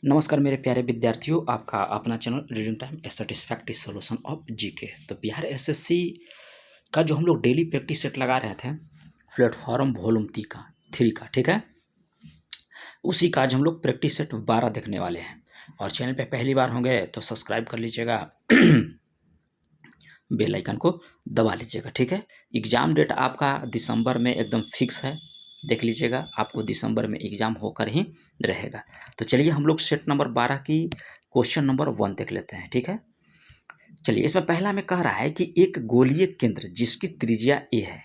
नमस्कार मेरे प्यारे विद्यार्थियों, आपका अपना channel reading time A satisfactory solution of GK. तो बिहार एसएससी का जो हम लोग डेली प्रैक्टिस सेट लगा रहे थे प्लेटफॉर्म वॉल्यूम 3 का, ठीक है, उसी का आज हम लोग प्रैक्टिस सेट 12 देखने वाले हैं। और चैनल पे पहली बार होंगे तो सब्सक्राइब कर लीजिएगा, बेल आइकन को दबा लीजिएगा, ठीक है। एग्ज़ाम डेट आपका दिसंबर में एकदम फिक्स है, देख लीजिएगा, आपको दिसंबर में एग्ज़ाम होकर ही रहेगा। तो चलिए हम लोग सेट नंबर 12 की क्वेश्चन नंबर 1 देख लेते हैं, ठीक है। चलिए, इसमें पहला में कह रहा है कि एक गोलीय केंद्र जिसकी त्रिज्या ए है,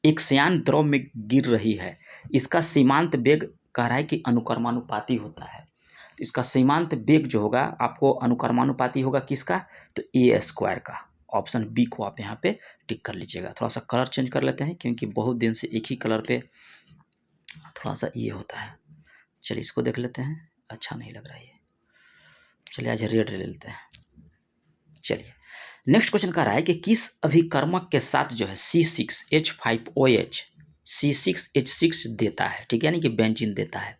एक श्यान द्रव में गिर रही है, इसका सीमांत वेग कह रहा है कि अनुक्रमानुपाती होता है। तो इसका सीमांत वेग जो होगा आपको अनुक्रमानुपाती होगा किसका, तो ए स्क्वायर का। ऑप्शन बी को आप यहाँ पे टिक कर लीजिएगा। थोड़ा सा कलर चेंज कर लेते हैं क्योंकि बहुत दिन से एक ही कलर पे थोड़ा सा ये होता है। चलिए इसको देख लेते हैं, अच्छा नहीं लग रहा है ये। चलिए आज रेड ले लेते हैं। चलिए नेक्स्ट क्वेश्चन कह रहा है कि किस अभिकर्मक के साथ जो है C6H5OH C6H6 देता है, ठीक है, यानी कि बेंजीन देता है।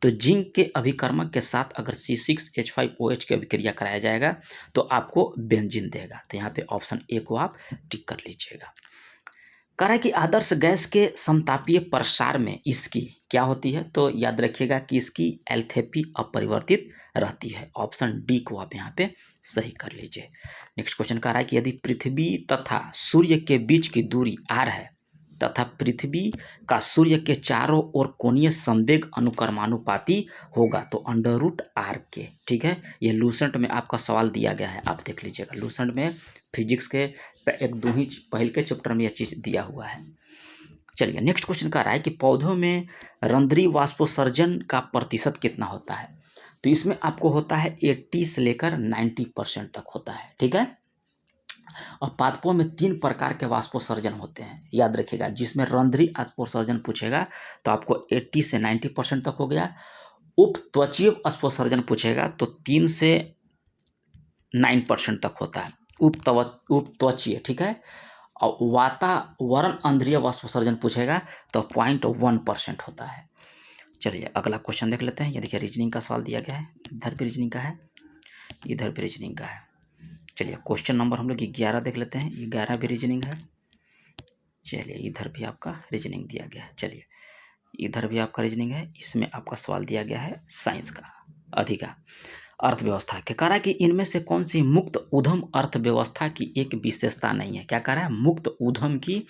तो जिंक के अभिकर्मक के साथ अगर C6H5OH की अभिक्रिया कराया जाएगा तो आपको बेंजीन देगा। तो यहाँ पे ऑप्शन ए को आप टिक कर लीजिएगा। कह रहा है कि आदर्श गैस के समतापीय प्रसार में इसकी क्या होती है, तो याद रखिएगा कि इसकी एल्थेपी अपरिवर्तित रहती है। ऑप्शन डी को आप यहाँ पे सही कर लीजिए। नेक्स्ट क्वेश्चन कह रहा है कि यदि पृथ्वी तथा सूर्य के बीच की दूरी r है तथा पृथ्वी का सूर्य के चारों ओर कोणीय संवेग अनुक्रमानुपाती होगा तो अंडर रूट आर के, ठीक है। ये लूसेंट में आपका सवाल दिया गया है, आप देख लीजिएगा। लूसेंट में फिजिक्स के एक दो ही पहले के चैप्टर में यह चीज़ दिया हुआ है। चलिए नेक्स्ट क्वेश्चन कह रहा है कि पौधों में रंध्रीय वाष्पोत्सर्जन का प्रतिशत कितना होता है, तो इसमें आपको होता है 80 से लेकर 90% तक होता है, ठीक है। और पादपों में 3 प्रकार के वाष्पोत्सर्जन होते हैं, याद रखिएगा। जिसमें रंध्रीय वाष्पोत्सर्जन पूछेगा तो आपको 80 से 90% तक हो गया। उपत्वचीय वाष्पोत्सर्जन पूछेगा तो 3 से 9% तक होता है, उपत्वचीय, ठीक है। और वातावरण अंध्रीय वाष्पोत्सर्जन पूछेगा तो 0.1% होता है। चलिए अगला क्वेश्चन देख लेते हैं। ये देखिए रीजनिंग का सवाल दिया गया है, इधर भी रीजनिंग का है, इधर भी रीजनिंग का है। चलिए क्वेश्चन नंबर हम लोग 11 देख लेते हैं। 11 भी रीजनिंग है। चलिए इधर भी आपका रीजनिंग दिया गया है। चलिए इधर भी आपका रीजनिंग है। इसमें आपका सवाल दिया गया है साइंस का, अधिका अर्थव्यवस्था के। कह रहा है कि इनमें से कौन सी मुक्त उद्यम अर्थव्यवस्था की एक विशेषता नहीं है। क्या कह रहा है, मुक्त उद्यम की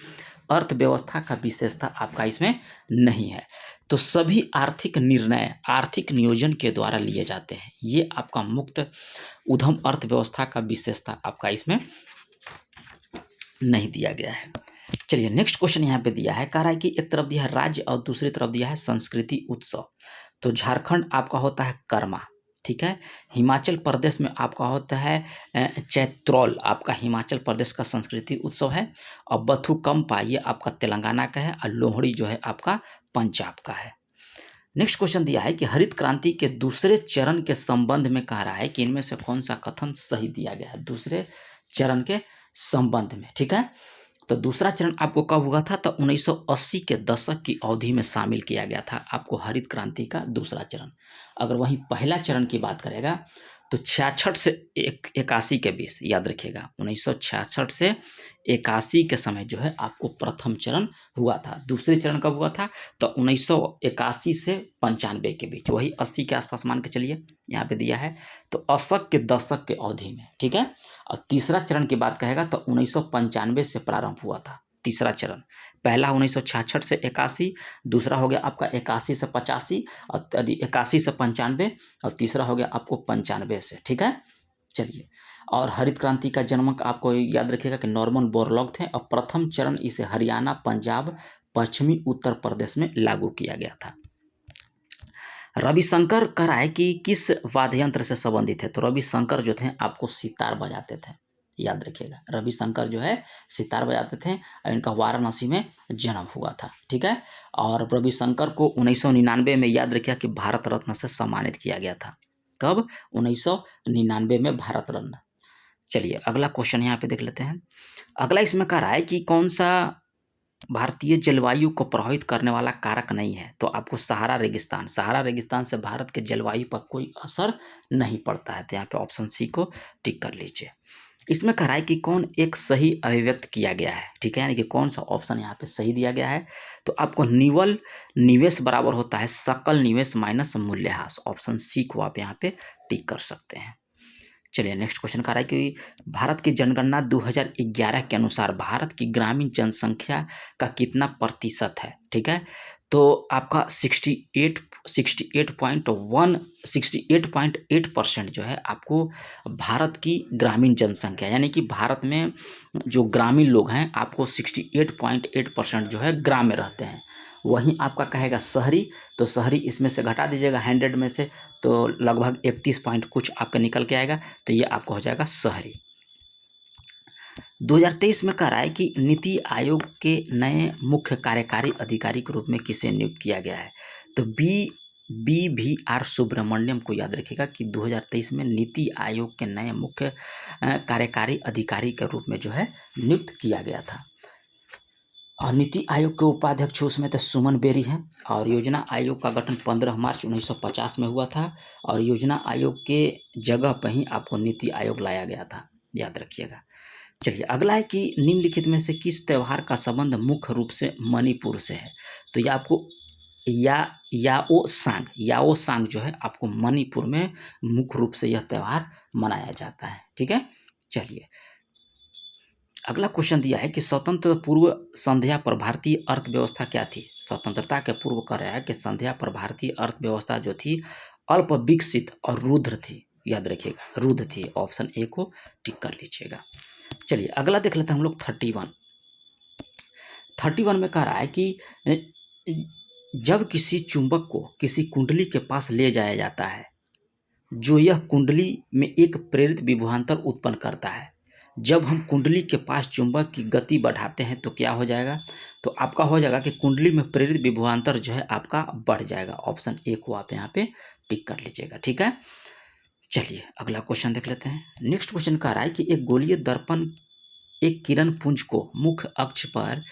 अर्थव्यवस्था का विशेषता आपका इसमें नहीं है। तो सभी आर्थिक निर्णय आर्थिक नियोजन के द्वारा लिए जाते हैं। ये आपका मुक्त उद्यम अर्थव्यवस्था का विशेषता आपका इसमें नहीं दिया गया है। चलिए नेक्स्ट क्वेश्चन यहाँ पे दिया है। कह रहा है कि एक तरफ दिया है राज्य और दूसरी तरफ दिया है संस्कृति उत्सव। तो झारखंड आपका होता है कर्मा, ठीक है। हिमाचल प्रदेश में आपका होता है चैत्रौल, आपका हिमाचल प्रदेश का संस्कृति उत्सव है। और बथुकम्पा ये आपका तेलंगाना का है। और लोहड़ी जो है आपका पंजाब का है। नेक्स्ट क्वेश्चन दिया है कि हरित क्रांति के दूसरे चरण के संबंध में कह रहा है कि इनमें से कौन सा कथन सही दिया गया है दूसरे चरण के संबंध में, ठीक है। तो दूसरा चरण आपको कब हुआ था, तो 1980 के दशक की अवधि में शामिल किया गया था आपको हरित क्रांति का दूसरा चरण। अगर वहीं पहला चरण की बात करेगा तो 66 से 81 के बीच, याद रखिएगा 1966 से 81 के समय जो है आपको प्रथम चरण हुआ था। दूसरे चरण कब हुआ था, तो 1981 से 95 के बीच, वही 80 के आसपास मान के चलिए, यहाँ पे दिया है। तो अस्सी के दशक के अवधि में, ठीक है। और तीसरा चरण की बात कहेगा तो 1995 से प्रारंभ हुआ था तीसरा चरण। पहला 1966 से 81, दूसरा हो गया आपका 81 से 85, और 81 से 95, और तीसरा हो गया आपको 95 से, ठीक है। चलिए, और हरित क्रांति का जनमक आपको याद रखिएगा कि नॉर्मन बोरलॉग थे। और प्रथम चरण इसे हरियाणा, पंजाब, पश्चिमी उत्तर प्रदेश में लागू किया गया था। रविशंकर कह रहा है कि किस वाद्य यंत्र से संबंधित है, तो रविशंकर जो थे आपको सितार बजाते थे, याद रखिएगा। रविशंकर जो है सितार बजाते थे और इनका वाराणसी में जन्म हुआ था, ठीक है। और रविशंकर को 1999 में, याद रखिएगा, कि भारत रत्न से सम्मानित किया गया था। कब, 1999 में भारत रत्न। चलिए अगला क्वेश्चन यहाँ पे देख लेते हैं। अगला इसमें कह रहा है कि कौन सा भारतीय जलवायु को प्रभावित करने वाला कारक नहीं है, तो आपको सहारा रेगिस्तान से भारत के जलवायु पर कोई असर नहीं पड़ता है, तो यहाँ पे ऑप्शन सी को टिक कर लीजिए। इसमें कह रहा है कि कौन एक सही अभिव्यक्त किया गया है, ठीक है, यानी कि कौन सा ऑप्शन यहाँ पे सही दिया गया है। तो आपको निवल निवेश बराबर होता है सकल निवेश माइनस मूल्यह्रास, ऑप्शन सी को आप यहाँ पे टिक कर सकते हैं। चलिए नेक्स्ट क्वेश्चन कह रहा है कि भारत की जनगणना 2011 के अनुसार भारत की ग्रामीण जनसंख्या का कितना प्रतिशत है, ठीक है, तो आपका 68.8% जो है आपको भारत की ग्रामीण जनसंख्या, यानी कि भारत में जो ग्रामीण लोग हैं आपको 68.8% जो है ग्राम में रहते हैं। वहीं आपका कहेगा शहरी, तो शहरी इसमें से घटा दीजिएगा 100 में से, तो लगभग 31 पॉइंट कुछ आपका निकल के आएगा, तो ये आपका हो जाएगा शहरी। 2023 में कह रहा है कि नीति आयोग के नए मुख्य कार्यकारी अधिकारी के रूप में किसे नियुक्त किया गया है, तो BVR सुब्रमण्यम को याद रखिएगा कि 2023 में नीति आयोग के नए मुख्य कार्यकारी अधिकारी के रूप में जो है नियुक्त किया गया था। और नीति आयोग के उपाध्यक्ष उसमें तो सुमन बेरी हैं, और योजना आयोग का गठन 15 मार्च 1950 में हुआ था, और योजना आयोग के जगह पर ही आपको नीति आयोग लाया गया था, याद रखिएगा। चलिए अगला है कि निम्नलिखित में से किस त्यौहार का संबंध मुख्य रूप से मणिपुर से है, तो ये आपको याओ सांग जो है आपको मणिपुर में मुख्य रूप से यह त्यौहार मनाया जाता है, ठीक है। चलिए अगला क्वेश्चन दिया है कि स्वतंत्र पूर्व संध्या पर भारतीय अर्थव्यवस्था क्या थी। स्वतंत्रता के पूर्व कह रहा है कि संध्या पर भारतीय अर्थव्यवस्था जो थी अल्प विकसित और रुद्र थी, याद रखिएगा रुद्र थी, ऑप्शन ए को टिक कर लीजिएगा। चलिए अगला देख लेते हैं हम लोग 31 में कह रहा है कि जब किसी चुंबक को किसी कुंडली के पास ले जाया जाता है, जो यह कुंडली में एक प्रेरित विभवांतर उत्पन्न करता है, जब हम कुंडली के पास चुंबक की गति बढ़ाते हैं तो क्या हो जाएगा, तो आपका हो जाएगा कि कुंडली में प्रेरित विभवांतर जो है आपका बढ़ जाएगा, ऑप्शन ए को आप यहाँ पे टिक कर लीजिएगा, ठीक है। चलिए अगला क्वेश्चन देख लेते हैं। नेक्स्ट क्वेश्चन कह रहा है कि एक गोलीय दर्पण एक किरण पुंज को मुख्य अक्ष पर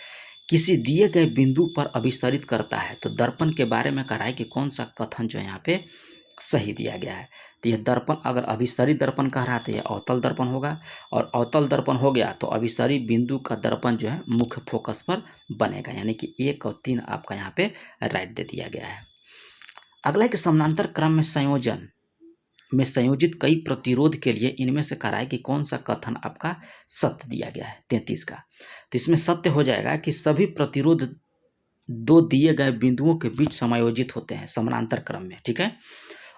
किसी दिए गए बिंदु पर अभिसरित करता है, तो दर्पण के बारे में कह रहा है कि कौन सा कथन जो है यहाँ पे सही दिया गया है। तो यह दर्पण अगर अभिसरित दर्पण कह रहा था यह अवतल दर्पण होगा, और अवतल दर्पण हो गया तो अभिसरित बिंदु का दर्पण जो है मुख्य फोकस पर बनेगा, यानी कि 1 और 3 आपका यहाँ पे राइट दे दिया गया है। अगला है कि समानांतर क्रम में संयोजित कई प्रतिरोध के लिए इनमें से कह रहा है कि कौन सा कथन आपका सत्य दिया गया है 33 का, तो इसमें सत्य हो जाएगा कि सभी प्रतिरोध दो दिए गए बिंदुओं के बीच समायोजित होते हैं समानांतर क्रम में, ठीक है,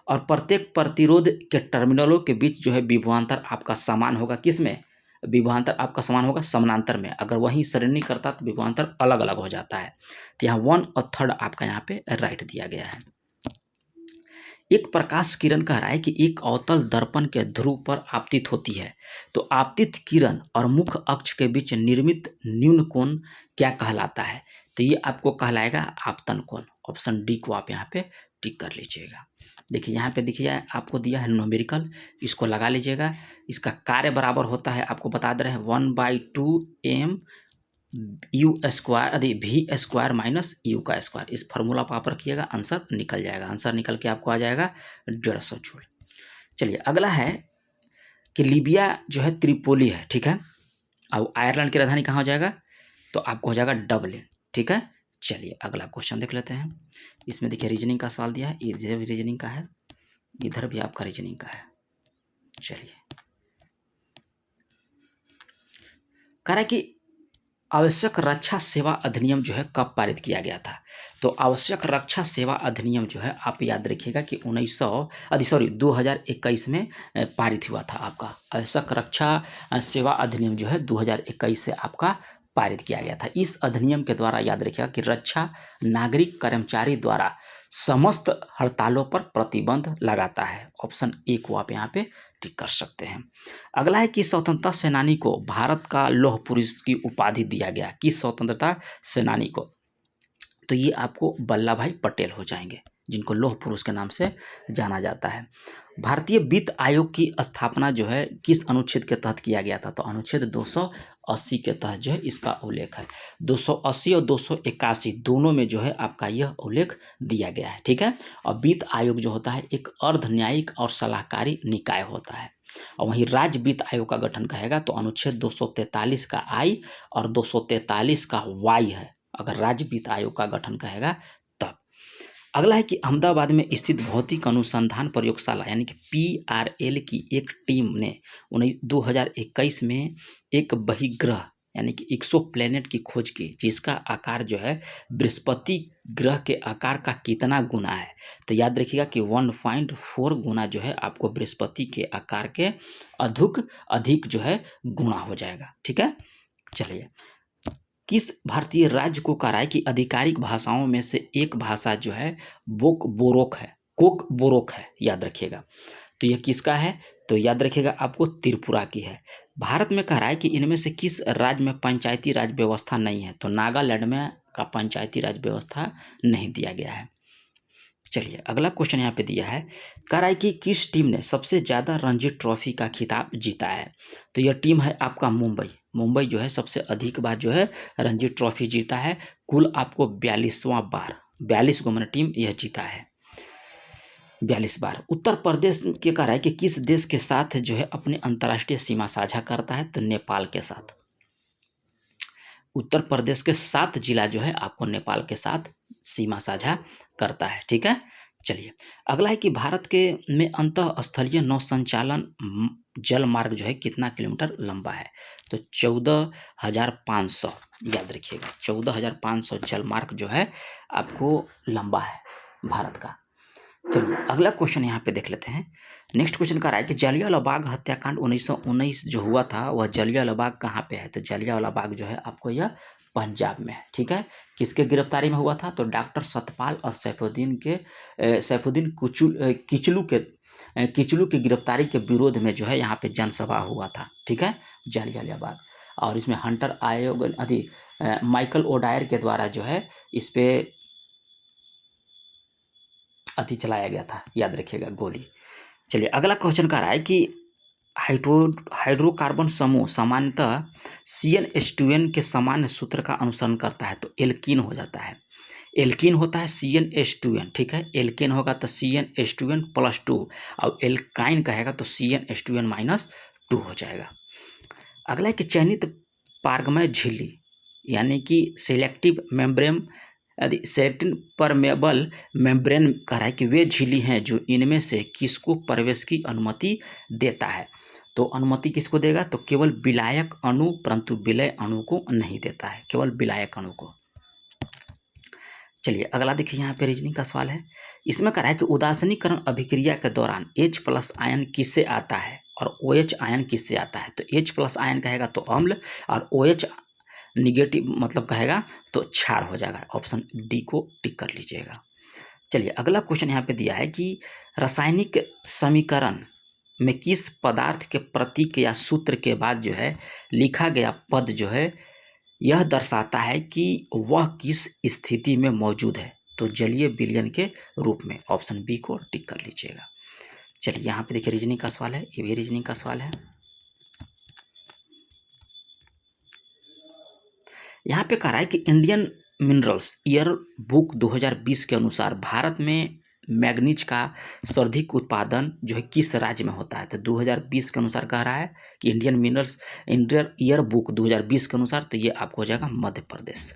और प्रत्येक प्रतिरोध के टर्मिनलों के बीच जो है विभवांतर आपका समान होगा, किसमें विभवांतर आपका समान होगा समानांतर में, अगर वहीं श्रेणी करता तो विभवांतर अलग अलग हो जाता है, तो यहाँ 1 और 3 आपका यहाँ पे राइट दिया गया है। एक प्रकाश किरण कह रहा है कि एक अवतल दर्पण के ध्रुव पर आपतित होती है, तो आपतित किरण और मुख्य अक्ष के बीच निर्मित न्यून कोण क्या कहलाता है, तो ये आपको कहलाएगा आपतन कोण, ऑप्शन डी को आप यहाँ पे टिक कर लीजिएगा। देखिए यहाँ पे देखिए आपको दिया है न्यूमेरिकल, इसको लगा लीजिएगा, इसका कार्य बराबर होता है आपको बता दे रहे हैं 1/2m v² माइनस u का स्क्वायर, इस फार्मूला पर आप रखिएगा, आंसर निकल जाएगा, आंसर निकल के आपको आ जाएगा 150 जूल। चलिए अगला है कि लीबिया जो है त्रिपोली है, ठीक है, अब आयरलैंड की राजधानी कहाँ हो जाएगा, तो आपको हो जाएगा डबलिन, ठीक है। चलिए अगला क्वेश्चन देख लेते हैं। इसमें देखिए रीजनिंग का सवाल दिया है, इधर भी रीजनिंग का है, इधर भी आपका रीजनिंग का है। चलिए कह रहा है कि आवश्यक रक्षा सेवा अधिनियम जो है कब पारित किया गया था, तो आवश्यक रक्षा सेवा अधिनियम जो है आप याद रखिएगा कि 2021 में पारित हुआ था। आपका आवश्यक रक्षा सेवा अधिनियम जो है 2021 से आपका पारित किया गया था। इस अधिनियम के द्वारा याद रखिएगा कि रक्षा नागरिक कर्मचारी द्वारा समस्त हड़तालों पर प्रतिबंध लगाता है, ऑप्शन ए को आप यहाँ पे टिक कर सकते हैं। अगला है कि स्वतंत्रता सेनानी को भारत का लौह पुरुष की उपाधि दिया गया, किस स्वतंत्रता सेनानी को, तो ये आपको वल्लभ भाई पटेल हो जाएंगे, जिनको लौह पुरुष के नाम से जाना जाता है। भारतीय वित्त आयोग की स्थापना जो है किस अनुच्छेद के तहत किया गया था? तो अनुच्छेद 280 के तहत जो है इसका उल्लेख है। 280 और 281 दोनों में जो है आपका यह उल्लेख दिया गया है, ठीक है। और वित्त आयोग जो होता है एक अर्ध न्यायिक और सलाहकारी निकाय होता है। और वहीं राज्य वित्त आयोग का गठन कहेगा तो अनुच्छेद 243 का आई और 243 का वाई है, अगर राज्य वित्त आयोग का गठन कहेगा तब। अगला है कि अहमदाबाद में स्थित भौतिक अनुसंधान प्रयोगशाला यानी कि PRL की एक टीम ने 2021 में एक बहिर्ग्रह यानी कि एक्सोप्लैनेट की खोज की, जिसका आकार जो है बृहस्पति ग्रह के आकार का कितना गुना है? तो याद रखिएगा कि 1.4 गुना जो है आपको बृहस्पति के आकार के अधिक जो है गुना हो जाएगा, ठीक है। चलिए, किस भारतीय राज्य को कहा है कि आधिकारिक भाषाओं में से एक भाषा जो है बोरोक है, याद रखिएगा। तो यह किसका है? तो याद रखिएगा आपको त्रिपुरा की है। भारत में कह रहा है कि इनमें से किस राज्य में पंचायती राज व्यवस्था नहीं है? तो नागालैंड में का पंचायती राज व्यवस्था नहीं दिया गया है। चलिए, अगला क्वेश्चन यहाँ पे दिया है, कह रहा है कि किस टीम ने सबसे ज़्यादा रणजी ट्रॉफी का खिताब जीता है? तो यह टीम है आपका मुंबई जो है सबसे अधिक बार जो है रणजी ट्रॉफी जीता है, कुल आपको 42वां बार, 42 गो मैंने टीम यह जीता है, 42 बार। उत्तर प्रदेश के कह रहा है कि किस देश के साथ जो है अपनी अंतर्राष्ट्रीय सीमा साझा करता है? तो नेपाल के साथ। उत्तर प्रदेश के 7 जिला जो है आपको नेपाल के साथ सीमा साझा करता है, ठीक है। चलिए, अगला है कि भारत के में अंतःस्थलीय नौ संचालन जल मार्ग जो है कितना किलोमीटर लंबा है? तो 14,500, याद रखिएगा 14,500 जल मार्ग जो है आपको लंबा है भारत का। चलिए, अगला क्वेश्चन यहाँ पे देख लेते हैं। नेक्स्ट क्वेश्चन कह रहा है कि जलियांवाला बाग हत्याकांड 1919 जो हुआ था वह जलियांवाला बाग कहाँ पे है? तो जलियांवाला बाग जो है आपको यह पंजाब में है, ठीक है। किसके गिरफ्तारी में हुआ था? तो डॉक्टर सतपाल और सैफुद्दीन किचलू के गिरफ्तारी के विरोध में जो है यहाँ पे जनसभा हुआ था, ठीक है, जलियांवाला बाग। और इसमें हंटर आयोग माइकल ओडायर के द्वारा जो है इस पे चलाया गया था, याद रखिएगा, गोली। चलिए, अगला क्वेश्चन कह रहा है कि हाइड्रोकार्बन समूह सामान्यतः CnH2n के सामान्य सूत्र का अनुसरण करता है, तो एल्कीन हो जाता है। एल्कीन होता है CnH2n, ठीक है। एल्केन होगा तो CnH2n+2 और एल्काइन कहेगा तो CnH2n-2 हो जाएगा। अगला है कि चयनित पारगमय झिल्ली यानी कि सेलेक्टिव परमेबल मेम्ब्रेन कह रहा है कि वे झिल्ली हैं जो इनमें से किसको प्रवेश की अनुमति देता है? तो अनुमति किसको देगा? तो केवल विलायक अणु, परंतु विलय अणु को नहीं देता है, केवल विलायक अणु को। चलिए, अगला देखिए, यहाँ पे रीजनिंग का सवाल है। इसमें कह रहा है कि उदासीनीकरण अभिक्रिया के दौरान H+ आयन किससे आता है और OH आयन किससे आता है? तो H+ आयन कहेगा तो अम्ल और OH निगेटिव मतलब कहेगा तो क्षार हो जाएगा। ऑप्शन डी को टिक कर लीजिएगा। चलिए, अगला क्वेश्चन यहाँ पे दिया है कि रासायनिक समीकरण में किस पदार्थ के प्रतीक या सूत्र के बाद जो है लिखा गया पद जो है यह दर्शाता है कि वह किस स्थिति में मौजूद है? तो जलीय विलयन के रूप में। ऑप्शन बी को टिक कर लीजिएगा। चलिए, यहाँ पे देखिए रीजनिंग का सवाल है, ये भी रीजनिंग का सवाल है। यहाँ पे कह रहा है कि इंडियन मिनरल्स ईयर बुक 2020 के अनुसार भारत में मैग्नीज का सर्वाधिक उत्पादन जो है किस राज्य में होता है? तो 2020 के अनुसार कह रहा है कि इंडियन ईयर बुक 2020 के अनुसार तो ये आपको हो जाएगा मध्य प्रदेश।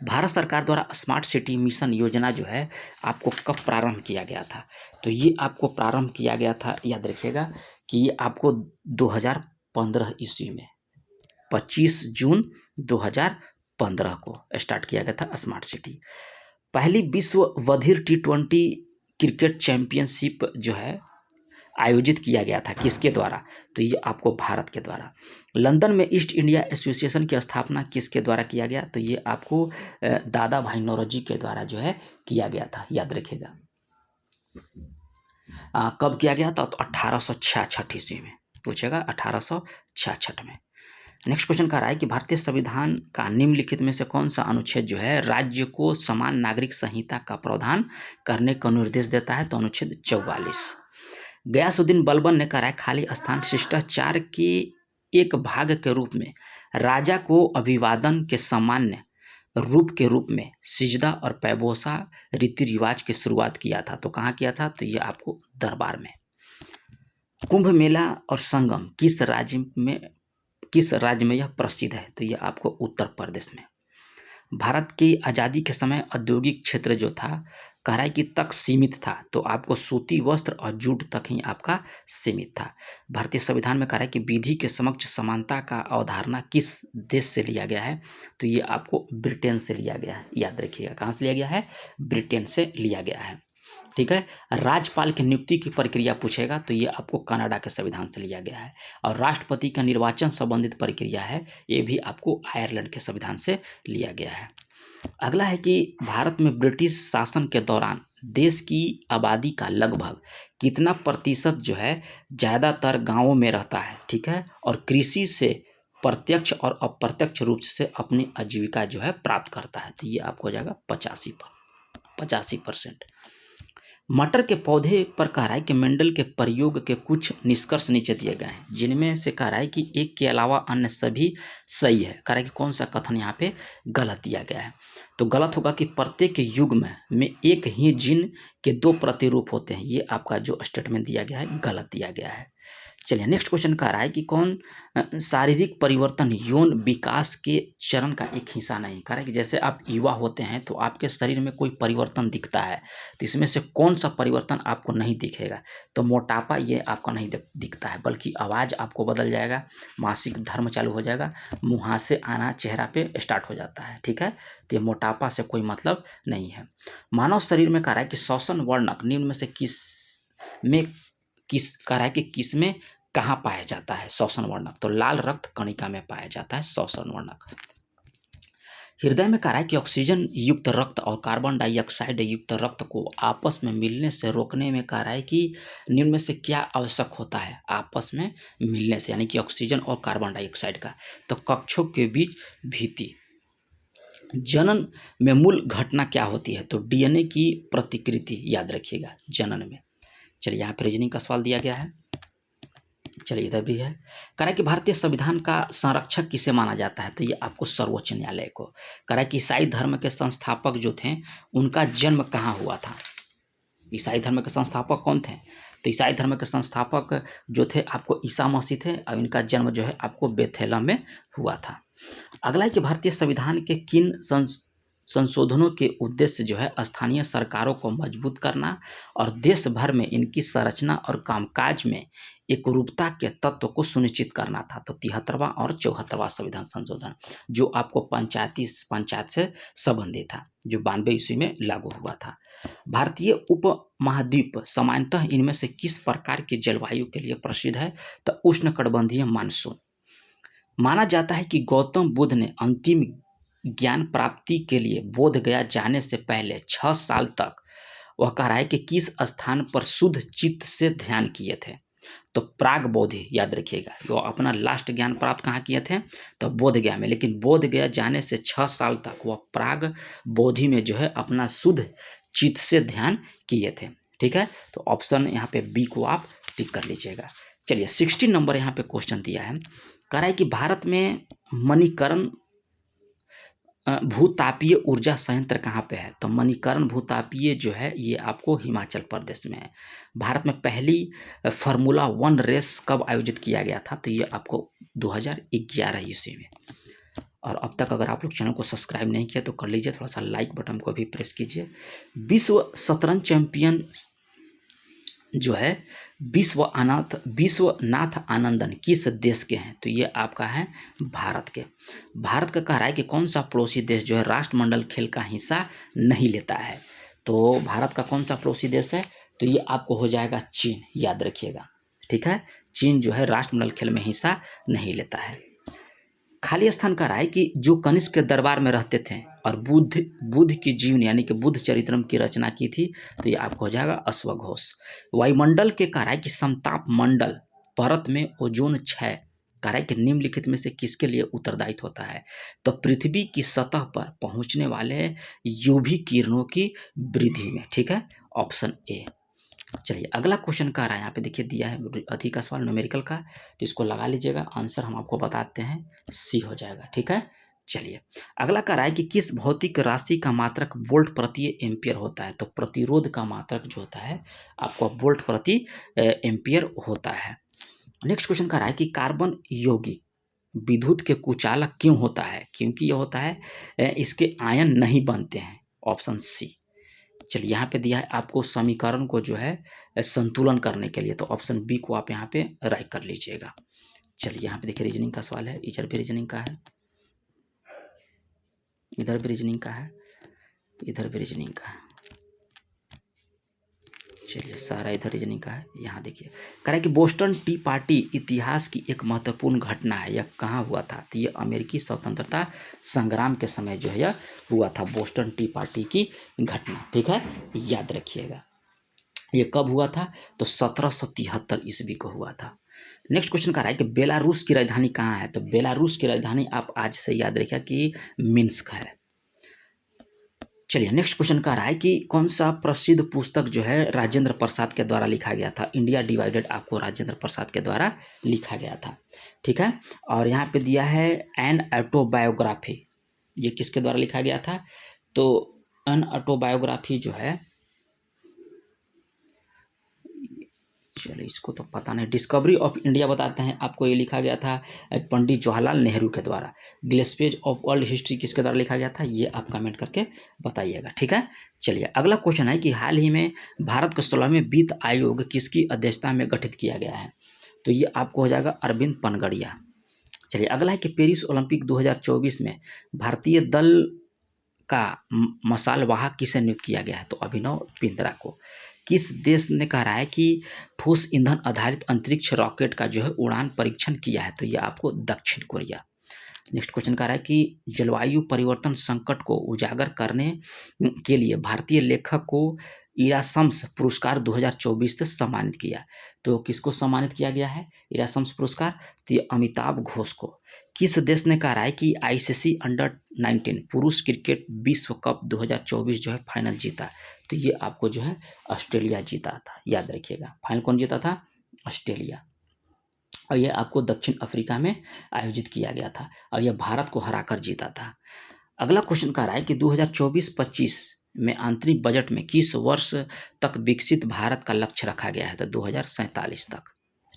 भारत सरकार द्वारा स्मार्ट सिटी मिशन योजना जो है आपको कब प्रारंभ किया गया था? तो ये आपको प्रारंभ किया गया था, याद रखिएगा कि ये आपको 2015 ईस्वी में 25 जून 2015 को स्टार्ट किया गया था स्मार्ट सिटी। पहली विश्व बधिर T20 क्रिकेट चैंपियनशिप जो है आयोजित किया गया था किसके द्वारा? तो ये आपको भारत के द्वारा। लंदन में ईस्ट इंडिया एसोसिएशन की स्थापना किसके द्वारा किया गया? तो ये आपको दादा भाई नौरोजी के द्वारा जो है किया गया था, याद रखिएगा। कब किया गया था? तो 1866 ईस्वी में पूछेगा, 1866 में। नेक्स्ट क्वेश्चन कह रहा है कि भारतीय संविधान का निम्नलिखित में से कौन सा अनुच्छेद जो है राज्य को समान नागरिक संहिता का प्रावधान करने का निर्देश देता है? तो अनुच्छेद 44। गयासुद्दीन बलबन ने कहा है खाली स्थान शिष्टाचार के एक भाग के रूप में राजा को अभिवादन के सामान्य रूप के रूप में सिजदा और पैबोसा रीति रिवाज की शुरुआत किया था। तो कहाँ किया था? तो ये आपको दरबार में। कुंभ मेला और संगम किस राज्य में यह प्रसिद्ध है? तो ये आपको उत्तर प्रदेश में। भारत की आज़ादी के समय औद्योगिक क्षेत्र जो था कढ़ाई की तक सीमित था, तो आपको सूती वस्त्र और जूट तक ही आपका सीमित था। भारतीय संविधान में कढ़ाई की विधि के समक्ष समानता का अवधारणा किस देश से लिया गया है? तो ये आपको ब्रिटेन से लिया गया है, याद रखिएगा। कहाँ से लिया गया है? ब्रिटेन से लिया गया है। ठीक है। राज्यपाल की नियुक्ति की प्रक्रिया पूछेगा तो ये आपको कनाडा के संविधान से लिया गया है। और राष्ट्रपति का निर्वाचन संबंधित प्रक्रिया है, ये भी आपको आयरलैंड के संविधान से लिया गया है। अगला है कि भारत में ब्रिटिश शासन के दौरान देश की आबादी का लगभग कितना प्रतिशत जो है ज़्यादातर गांवों में रहता है? ठीक है। और कृषि से प्रत्यक्ष और अप्रत्यक्ष रूप से अपनी आजीविका जो है प्राप्त करता है। तो ये आपको हो जाएगा 85%। मटर के पौधे पर कह रहा है कि मेंडल के प्रयोग के कुछ निष्कर्ष नीचे दिए गए हैं, जिनमें से कह रहा है कि एक के अलावा अन्य सभी सही है। कह रहा है कि कौन सा कथन यहाँ पे गलत दिया गया है? तो गलत होगा कि प्रत्येक युग्म में एक ही जीन के 2 प्रतिरूप होते हैं। ये आपका जो स्टेटमेंट दिया गया है गलत दिया गया है। चलिए नेक्स्ट क्वेश्चन कह रहा है कि कौन शारीरिक परिवर्तन यौन विकास के चरण का एक हिस्सा नहीं? कह रहा है कि जैसे आप युवा होते हैं तो आपके शरीर में कोई परिवर्तन दिखता है, तो इसमें से कौन सा परिवर्तन आपको नहीं दिखेगा? तो मोटापा ये आपको नहीं दिखता है, बल्कि आवाज़ आपको बदल जाएगा, मासिक धर्म चालू हो जाएगा, मुहासे आना चेहरा पे स्टार्ट हो जाता है। ठीक है। तो ये मोटापा से कोई मतलब नहीं है। मानव शरीर में कह रहा है कि श्वसन वर्णक निम्न में से कह रहा है कि किस में कहाँ पाया जाता है श्वसन वर्णक? तो लाल रक्त कणिका में पाया जाता है श्वसन वर्णक। हृदय में कह रहा है कि ऑक्सीजन युक्त रक्त और कार्बन डाइऑक्साइड युक्त रक्त को आपस में मिलने से रोकने में कह रहा है कि निम्न में से क्या आवश्यक होता है आपस में मिलने से, यानी कि ऑक्सीजन और कार्बन डाइऑक्साइड का? तो कक्षों के बीच भीति। जनन में मूल घटना क्या होती है? तो डीएनए की प्रतिकृति, याद रखिएगा जनन में। चलिए यहाँ पे रीजनिंग का सवाल दिया गया है। चलिए इधर भी है। कह रहा है कि भारतीय संविधान का संरक्षक किसे माना जाता है? तो ये आपको सर्वोच्च न्यायालय को। कह रहा है कि ईसाई धर्म के संस्थापक जो थे उनका जन्म कहाँ हुआ था? ईसाई धर्म के संस्थापक कौन थे? तो ईसाई धर्म के संस्थापक जो थे आपको ईसा मसीह थे, और इनका जन्म जो है आपको बेथेलम में हुआ था। अगला है कि भारतीय संविधान के किन संशोधनों के उद्देश्य जो है स्थानीय सरकारों को मजबूत करना और देश भर में इनकी संरचना और कामकाज में एकरूपता के तत्व को सुनिश्चित करना था। तो 73वां और 74वां संविधान संशोधन जो आपको पंचायत से संबंधित था, जो 92 ईस्वी में लागू हुआ था। भारतीय उपमहाद्वीप सामान्यतः इनमें से किस प्रकार की जलवायु के लिए प्रसिद्ध है? तो उष्णकटिबंधीय मानसून। माना जाता है कि गौतम बुद्ध ने अंतिम ज्ञान प्राप्ति के लिए बोध गया जाने से पहले 6 साल तक वह कह रहा है कि किस स्थान पर शुद्ध चित्त से ध्यान किए थे? तो प्राग बोधि, याद रखिएगा। वो अपना लास्ट ज्ञान प्राप्त कहाँ किए थे? तो बोध गया में। लेकिन बोध गया जाने से 6 साल तक वह प्राग बोधि में जो है अपना शुद्ध चित्त से ध्यान किए थे। ठीक है। तो ऑप्शन यहाँ पे बी को आप टिक कर लीजिएगा। चलिए 16 नंबर यहाँ पे क्वेश्चन दिया है। कह रहा है कि भारत में मणिकर्ण भूतापीय ऊर्जा संयंत्र कहाँ पे है? तो मणिकर्ण भूतापीय जो है ये आपको हिमाचल प्रदेश में है। भारत में पहली फार्मूला 1 रेस कब आयोजित किया गया था? तो ये आपको 2011 ईस्वी में। और अब तक अगर आप लोग चैनल को सब्सक्राइब नहीं किया तो कर लीजिए, थोड़ा सा लाइक बटन को भी प्रेस कीजिए। विश्व शतरंज चैंपियन जो है विश्वनाथ आनंदन किस देश के हैं? तो ये आपका है भारत के। भारत का कह रहा है कि कौन सा पड़ोसी देश जो है राष्ट्रमंडल खेल का हिस्सा नहीं लेता है? तो भारत का कौन सा पड़ोसी देश है? तो ये आपको हो जाएगा चीन, याद रखिएगा। ठीक है। चीन जो है राष्ट्रमंडल खेल में हिस्सा नहीं लेता है। खाली स्थान कह रहा है कि जो कनिष्क के दरबार में रहते थे और बुद्ध की जीवनी यानी कि बुद्ध चरित्रम की रचना की थी, तो ये आपको हो जाएगा अश्वघोष। वायुमंडल के कह रहा है कि समताप मंडल परत में ओजोन क्षय कह रहा है कि निम्नलिखित में से किसके लिए उत्तरदायित्व होता है? तो पृथ्वी की सतह पर पहुंचने वाले यूवी किरणों की वृद्धि में, ठीक है, ऑप्शन ए। चलिए अगला क्वेश्चन कह रहा है, यहाँ पे देखिए दिया है अधिक का सवाल न्यूमेरिकल का, तो इसको लगा लीजिएगा, आंसर हम आपको बताते हैं, सी हो जाएगा, ठीक है। चलिए अगला कह रहा है कि किस भौतिक राशि का मात्रक वोल्ट प्रति एम्पियर होता है? तो प्रतिरोध का मात्रक जो होता है आपको वोल्ट प्रति एम्पियर होता है। नेक्स्ट क्वेश्चन कह रहा है कि कार्बन यौगिक विद्युत के कुचालक क्यों होता है? क्योंकि यह होता है इसके आयन नहीं बनते हैं, ऑप्शन सी। चलिए यहाँ पे दिया है आपको समीकरण को जो है संतुलन करने के लिए, तो ऑप्शन बी को आप यहाँ पे राइट कर लीजिएगा। चलिए यहाँ पे देखिए रीजनिंग का सवाल है, इधर भी रीजनिंग का है, इधर भी रीजनिंग का है, इधर भी रीजनिंग का है। चलिए सारा इधर रीजनिंग का है। यहाँ देखिए कह रहा है कि बोस्टन टी पार्टी इतिहास की एक महत्वपूर्ण घटना है, यह कहाँ हुआ था? तो ये अमेरिकी स्वतंत्रता संग्राम के समय जो है यह हुआ था, बोस्टन टी पार्टी की घटना, ठीक है, याद रखिएगा। ये कब हुआ था? तो 1773 ईस्वी को हुआ था। नेक्स्ट क्वेश्चन कह रहा है कि बेलारूस की राजधानी कहाँ है? तो बेलारूस की राजधानी आप आज से याद रखिए कि मिन्स्क है। चलिए नेक्स्ट क्वेश्चन कह रहा है कि कौन सा प्रसिद्ध पुस्तक जो है राजेंद्र प्रसाद के द्वारा लिखा गया था? इंडिया डिवाइडेड आपको राजेंद्र प्रसाद के द्वारा लिखा गया था, ठीक है। और यहाँ पे दिया है एन ऑटोबायोग्राफी, ये किसके द्वारा लिखा गया था? तो एन ऑटोबायोग्राफी जो है, चलिए इसको तो पता नहीं, डिस्कवरी ऑफ इंडिया बताते हैं आपको, ये लिखा गया था पंडित जवाहरलाल नेहरू के द्वारा। ग्लेस्पेज ऑफ वर्ल्ड हिस्ट्री किसके द्वारा लिखा गया था? ये आप कमेंट करके बताइएगा, ठीक है। चलिए अगला क्वेश्चन है कि हाल ही में भारत का 16वें वित्त आयोग किसकी अध्यक्षता में गठित किया गया है? तो ये आपको हो जाएगा अरविंद पनगड़िया। चलिए अगला है कि पेरिस ओलंपिक 2024 में भारतीय दल का मसालवाहक किसे नियुक्त किया गया है? तो अभिनव बिंद्रा को। किस देश ने कह रहा है कि ठोस ईंधन आधारित अंतरिक्ष रॉकेट का जो है उड़ान परीक्षण किया है? तो ये आपको दक्षिण कोरिया। नेक्स्ट क्वेश्चन कह रहा है कि जलवायु परिवर्तन संकट को उजागर करने के लिए भारतीय लेखक को इरासम्स पुरस्कार 2024 से सम्मानित किया। तो किसको सम्मानित किया गया है इरासम्स पुरस्कार? तो ये अमिताभ घोष को। किस देश ने कहा है कि आईसीसी अंडर-19 पुरुष क्रिकेट विश्व कप 2024 जो है फाइनल जीता? तो ये आपको जो है ऑस्ट्रेलिया जीता था, याद रखिएगा। फाइनल कौन जीता था? ऑस्ट्रेलिया। और यह आपको दक्षिण अफ्रीका में आयोजित किया गया था और यह भारत को हराकर जीता था। अगला क्वेश्चन कह रहा है कि 2024-25 में आंतरिक बजट में किस वर्ष तक विकसित भारत का लक्ष्य रखा गया है? तो 2047 तक,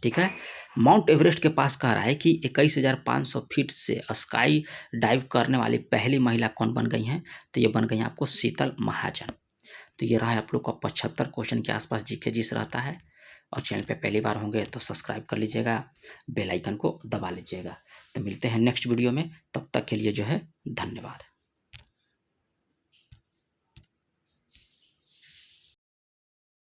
ठीक है। माउंट एवरेस्ट के पास कह रहा है कि 21,500 फीट से स्काई डाइव करने वाली पहली महिला कौन बन गई हैं? तो ये बन गई हैं आपको शीतल महाजन। तो ये रहा है आप लोग का 75 क्वेश्चन के आसपास जीके जिस रहता है। और चैनल पे पहली बार होंगे तो सब्सक्राइब कर लीजिएगा, बेल आइकन को दबा लीजिएगा। तो मिलते हैं नेक्स्ट वीडियो में, तब तक के लिए जो है धन्यवाद।